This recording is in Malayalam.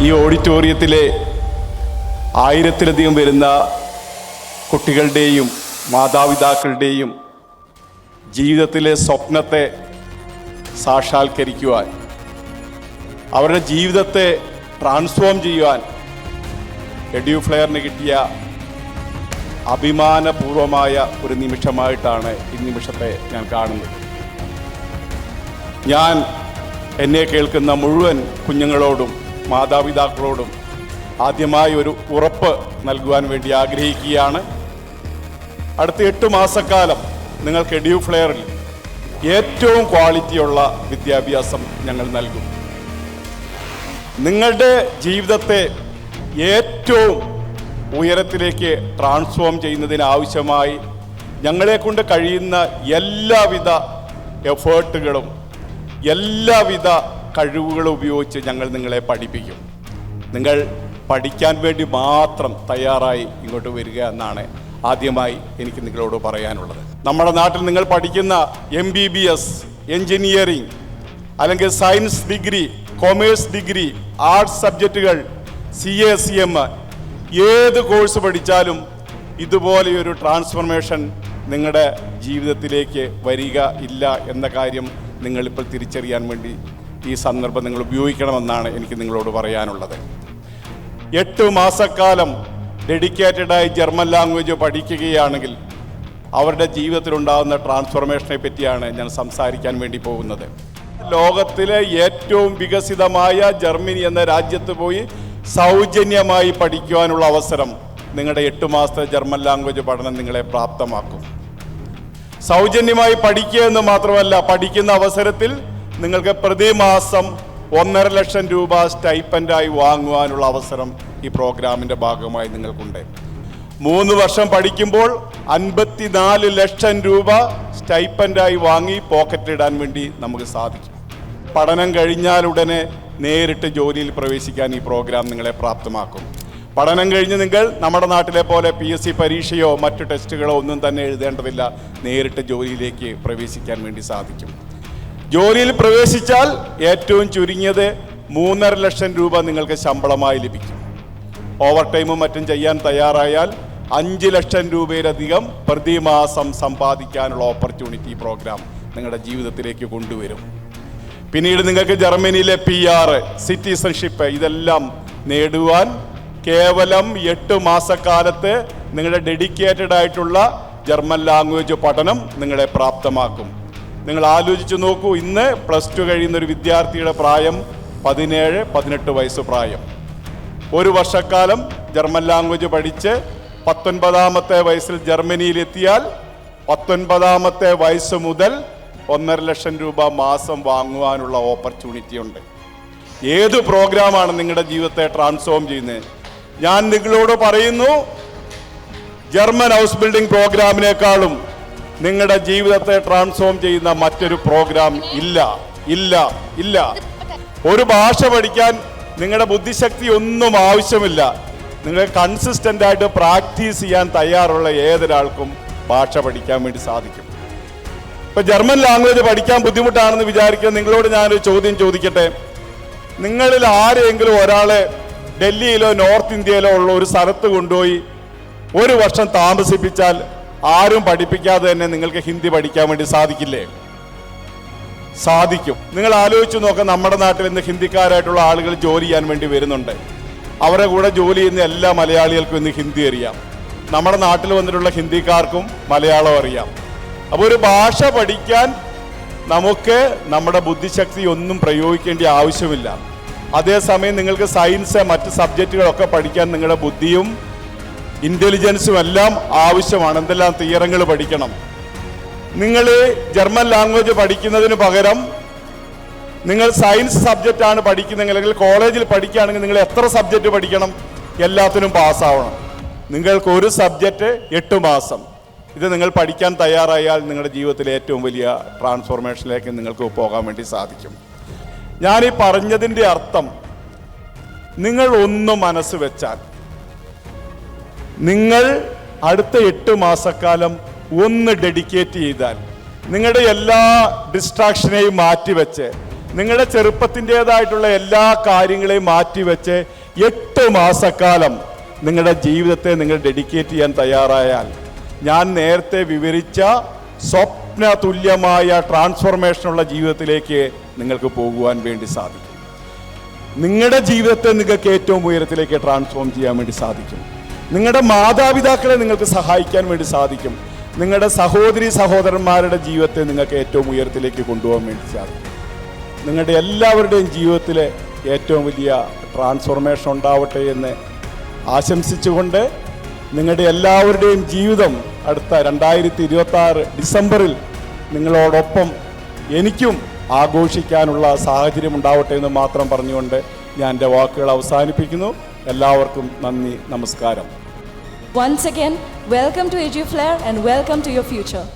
ഈ ഓഡിറ്റോറിയത്തിലെ 1000-ലധികം വരുന്ന കുട്ടികളുടെയും മാതാപിതാക്കളുടെയും ജീവിതത്തിലെ സ്വപ്നത്തെ സാക്ഷാത്കരിക്കുവാൻ, അവരുടെ ജീവിതത്തെ ട്രാൻസ്ഫോം ചെയ്യുവാൻ എഡ്യൂഫ്ലെയറിന് കിട്ടിയ അഭിമാനപൂർവമായ ഒരു നിമിഷമായിട്ടാണ് ഈ നിമിഷത്തെ ഞാൻ കാണുന്നത്. ഞാൻ എന്നെ കേൾക്കുന്ന മുഴുവൻ കുഞ്ഞുങ്ങളോടും മാതാപിതാക്കളോടും ആദ്യമായി ഒരു ഉറപ്പ് നൽകുവാൻ വേണ്ടി ആഗ്രഹിക്കുകയാണ്. അടുത്ത 8 മാസക്കാലം നിങ്ങൾക്ക് എഡ്യൂഫ്ലെയറിൽ ഏറ്റവും ക്വാളിറ്റിയുള്ള വിദ്യാഭ്യാസം ഞങ്ങൾ നൽകും. നിങ്ങളുടെ ജീവിതത്തെ ഏറ്റവും ഉയരത്തിലേക്ക് ട്രാൻസ്ഫോം ചെയ്യുന്നതിനാവശ്യമായി ഞങ്ങളെക്കൊണ്ട് കഴിയുന്ന എല്ലാവിധ എഫേർട്ടുകളും എല്ലാവിധ കഴിവുകളും ഉപയോഗിച്ച് ഞങ്ങൾ നിങ്ങളെ പഠിപ്പിക്കും. നിങ്ങൾ പഠിക്കാൻ വേണ്ടി മാത്രം തയ്യാറായി ഇങ്ങോട്ട് വരിക എന്നാണ് ആദ്യമായി എനിക്ക് നിങ്ങളോട് പറയാനുള്ളത്. നമ്മുടെ നാട്ടിൽ നിങ്ങൾ പഠിക്കുന്ന MBBS, എൻജിനീയറിംഗ്, അല്ലെങ്കിൽ science degree, commerce degree, arts സബ്ജക്റ്റുകൾ, CA, CM, ഏത് കോഴ്സ് പഠിച്ചാലും ഇതുപോലെയൊരു ട്രാൻസ്ഫോർമേഷൻ നിങ്ങളുടെ ജീവിതത്തിലേക്ക് വരിക ഇല്ല എന്ന കാര്യം നിങ്ങളിപ്പോൾ തിരിച്ചറിയാൻ വേണ്ടി ഈ സന്ദർഭം നിങ്ങൾ ഉപയോഗിക്കണമെന്നാണ് എനിക്ക് നിങ്ങളോട് പറയാനുള്ളത്. 8 മാസക്കാലം ഡെഡിക്കേറ്റഡായി ജർമ്മൻ ലാംഗ്വേജ് പഠിക്കുകയാണെങ്കിൽ അവരുടെ ജീവിതത്തിലുണ്ടാകുന്ന ട്രാൻസ്ഫോർമേഷനെ പറ്റിയാണ് ഞാൻ സംസാരിക്കാൻ വേണ്ടി പോകുന്നത്. ലോകത്തിലെ ഏറ്റവും വികസിതമായ ജർമ്മനി എന്ന രാജ്യത്ത് പോയി സൗജന്യമായി പഠിക്കുവാനുള്ള അവസരം നിങ്ങളുടെ 8 മാസത്തെ ജർമ്മൻ ലാംഗ്വേജ് പഠനം നിങ്ങളെ പ്രാപ്തമാക്കും. സൗജന്യമായി പഠിക്കുക എന്ന് മാത്രമല്ല, പഠിക്കുന്ന അവസരത്തിൽ നിങ്ങൾക്ക് പ്രതിമാസം 1.5 ലക്ഷം രൂപ സ്റ്റൈപ്പൻഡായി വാങ്ങുവാനുള്ള അവസരം ഈ പ്രോഗ്രാമിൻ്റെ ഭാഗമായി നിങ്ങൾക്കുണ്ട്. 3 വർഷം പഠിക്കുമ്പോൾ 54 ലക്ഷം രൂപ സ്റ്റൈപ്പൻഡായി വാങ്ങി പോക്കറ്റിലിടാൻ വേണ്ടി നമുക്ക് സാധിക്കും. പഠനം കഴിഞ്ഞാലുടനെ നേരിട്ട് ജോലിയിൽ പ്രവേശിക്കാൻ ഈ പ്രോഗ്രാം നിങ്ങളെ പ്രാപ്തമാക്കും. പഠനം കഴിഞ്ഞ് നിങ്ങൾ നമ്മുടെ നാട്ടിലെ പോലെ PSC പരീക്ഷയോ മറ്റു ടെസ്റ്റുകളോ ഒന്നും തന്നെ എഴുതേണ്ടതില്ല, നേരിട്ട് ജോലിയിലേക്ക് പ്രവേശിക്കാൻ വേണ്ടി സാധിക്കും. ജോലിയിൽ പ്രവേശിച്ചാൽ ഏറ്റവും ചുരുങ്ങിയത് 3.5 ലക്ഷം രൂപ നിങ്ങൾക്ക് ശമ്പളമായി ലഭിക്കും. ഓവർ ടൈമും മറ്റും ചെയ്യാൻ തയ്യാറായാൽ 5 ലക്ഷം രൂപയിലധികം പ്രതിമാസം സമ്പാദിക്കാനുള്ള ഓപ്പർച്യൂണിറ്റി പ്രോഗ്രാം നിങ്ങളുടെ ജീവിതത്തിലേക്ക് കൊണ്ടുവരും. പിന്നീട് നിങ്ങൾക്ക് ജർമ്മനിയിലെ PR, സിറ്റിസൺഷിപ്പ് ഇതെല്ലാം നേടുവാൻ കേവലം 8 മാസക്കാലത്ത് നിങ്ങളുടെ ഡെഡിക്കേറ്റഡ് ആയിട്ടുള്ള ജർമ്മൻ ലാംഗ്വേജ് പഠനം നിങ്ങളെ പ്രാപ്തമാക്കും. നിങ്ങൾ ആലോചിച്ച് നോക്കൂ, ഇന്ന് +2 കഴിയുന്ന ഒരു വിദ്യാർത്ഥിയുടെ പ്രായം 17-18 വയസ്സ് പ്രായം. 1 വർഷക്കാലം ജർമ്മൻ ലാംഗ്വേജ് പഠിച്ച് 19ാമത്തെ വയസ്സിൽ ജർമ്മനിയിലെത്തിയാൽ 19ാമത്തെ വയസ്സ് മുതൽ 1.5 ലക്ഷം രൂപ മാസം വാങ്ങുവാനുള്ള ഓപ്പർച്യൂണിറ്റി ഉണ്ട്. ഏത് പ്രോഗ്രാമാണ് നിങ്ങളുടെ ജീവിതത്തെ ട്രാൻസ്ഫോം ചെയ്യുന്നത്? ഞാൻ നിങ്ങളോട് പറയുന്നു, ജർമ്മൻ ഹൗസ് ബിൽഡിംഗ് പ്രോഗ്രാമിനേക്കാളും നിങ്ങളുടെ ജീവിതത്തെ ട്രാൻസ്ഫോം ചെയ്യുന്ന മറ്റൊരു പ്രോഗ്രാം ഇല്ല ഇല്ല ഇല്ല. ഒരു ഭാഷ പഠിക്കാൻ നിങ്ങളുടെ ബുദ്ധിശക്തി ഒന്നും ആവശ്യമില്ല. നിങ്ങൾ കൺസിസ്റ്റൻ്റ് ആയിട്ട് പ്രാക്ടീസ് ചെയ്യാൻ തയ്യാറുള്ള ഏതൊരാൾക്കും ഭാഷ പഠിക്കാൻ വേണ്ടി സാധിക്കും. ഇപ്പം ജർമ്മൻ ലാംഗ്വേജ് പഠിക്കാൻ ബുദ്ധിമുട്ടാണെന്ന് വിചാരിക്കാൻ നിങ്ങളോട് ഞാനൊരു ചോദ്യം ചോദിക്കട്ടെ. നിങ്ങളിൽ ആരെങ്കിലും ഒരാളെ ഡൽഹിയിലോ നോർത്ത് ഇന്ത്യയിലോ ഉള്ള ഒരു സ്ഥലത്ത് കൊണ്ടുപോയി 1 വർഷം താമസിപ്പിച്ചാൽ ആരും പഠിപ്പിക്കാതെ തന്നെ നിങ്ങൾക്ക് ഹിന്ദി പഠിക്കാൻ വേണ്ടി സാധിക്കില്ലേ? സാധിക്കും. നിങ്ങൾ ആലോചിച്ച് നോക്കാം, നമ്മുടെ നാട്ടിൽ ഇന്ന് ഹിന്ദിക്കാരായിട്ടുള്ള ആളുകൾ ജോലി ചെയ്യാൻ വേണ്ടി വരുന്നുണ്ട്. അവരുടെ കൂടെ ജോലി ചെയ്യുന്ന എല്ലാ മലയാളികൾക്കും ഇന്ന് ഹിന്ദി അറിയാം. നമ്മുടെ നാട്ടിൽ വന്നിട്ടുള്ള ഹിന്ദിക്കാർക്കും മലയാളം അറിയാം. അപ്പോൾ ഒരു ഭാഷ പഠിക്കാൻ നമുക്ക് നമ്മുടെ ബുദ്ധിശക്തി ഒന്നും പ്രയോഗിക്കേണ്ട ആവശ്യമില്ല. അതേസമയം നിങ്ങൾക്ക് സയൻസ് മറ്റ് സബ്ജക്റ്റുകളൊക്കെ പഠിക്കാൻ നിങ്ങളുടെ ബുദ്ധിയും ഇൻ്റലിജൻസും എല്ലാം ആവശ്യമാണ്. എന്തെല്ലാം തിയറങ്ങൾ പഠിക്കണം. നിങ്ങൾ ജർമ്മൻ ലാംഗ്വേജ് പഠിക്കുന്നതിന് പകരം നിങ്ങൾ സയൻസ് സബ്ജക്റ്റാണ് പഠിക്കുന്നതെങ്കിൽ, അല്ലെങ്കിൽ കോളേജിൽ പഠിക്കുകയാണെങ്കിൽ നിങ്ങൾ എത്ര സബ്ജക്റ്റ് പഠിക്കണം? എല്ലാത്തിനും പാസ്സാവണം. നിങ്ങൾക്ക് ഒരു സബ്ജക്റ്റ് 8 മാസം. ഇത് നിങ്ങൾ പഠിക്കാൻ തയ്യാറായാൽ നിങ്ങളുടെ ജീവിതത്തിലെ ഏറ്റവും വലിയ ട്രാൻസ്ഫോർമേഷനിലേക്ക് നിങ്ങൾക്ക് പോകാൻ വേണ്ടി സാധിക്കും. ഞാനീ പറഞ്ഞതിൻ്റെ അർത്ഥം, നിങ്ങൾ ഒന്ന് മനസ്സ് വെച്ചാൽ, നിങ്ങൾ അടുത്ത 8 മാസക്കാലം ഒന്ന് ഡെഡിക്കേറ്റ് ചെയ്താൽ, നിങ്ങളുടെ എല്ലാ ഡിസ്ട്രാക്ഷനെയും മാറ്റിവെച്ച് നിങ്ങളുടെ ചെറുപ്പത്തിൻ്റെതായിട്ടുള്ള എല്ലാ കാര്യങ്ങളെയും മാറ്റിവെച്ച് 8 മാസക്കാലം നിങ്ങളുടെ ജീവിതത്തെ നിങ്ങൾ ഡെഡിക്കേറ്റ് ചെയ്യാൻ തയ്യാറായാൽ ഞാൻ നേരത്തെ വിവരിച്ച സ്വപ്ന തുല്യമായ ട്രാൻസ്ഫോർമേഷനുള്ള ജീവിതത്തിലേക്ക് നിങ്ങൾക്ക് പോകുവാൻ വേണ്ടി സാധിക്കും. നിങ്ങളുടെ ജീവിതത്തെ നിങ്ങൾക്ക് ഏറ്റവും ഉയരത്തിലേക്ക് ട്രാൻസ്ഫോം ചെയ്യാൻ വേണ്ടി സാധിക്കും. നിങ്ങളുടെ മാതാപിതാക്കളെ നിങ്ങൾക്ക് സഹായിക്കാൻ വേണ്ടി സാധിക്കും. നിങ്ങളുടെ സഹോദരി സഹോദരന്മാരുടെ ജീവിതത്തെ നിങ്ങൾക്ക് ഏറ്റവും ഉയരത്തിലേക്ക് കൊണ്ടുപോകാൻ വേണ്ടി സാധിക്കും. നിങ്ങളുടെ എല്ലാവരുടെയും ജീവിതത്തിൽ ഏറ്റവും വലിയ ട്രാൻസ്ഫോർമേഷൻ ഉണ്ടാവട്ടെ എന്ന് ആശംസിച്ചുകൊണ്ട് നിങ്ങളുടെ എല്ലാവരുടെയും ജീവിതം അടുത്ത 2026 ഡിസംബറിൽ നിങ്ങളോടൊപ്പം എനിക്കും ആഘോഷിക്കാനുള്ള സാഹചര്യം ഉണ്ടാവട്ടെ എന്ന് മാത്രം പറഞ്ഞുകൊണ്ട് ഞാൻ എൻ്റെ വാക്കുകൾ അവസാനിപ്പിക്കുന്നു. എല്ലാവർക്കും നന്ദി, നമസ്കാരം. Once again, welcome to AG Flair and welcome to your future.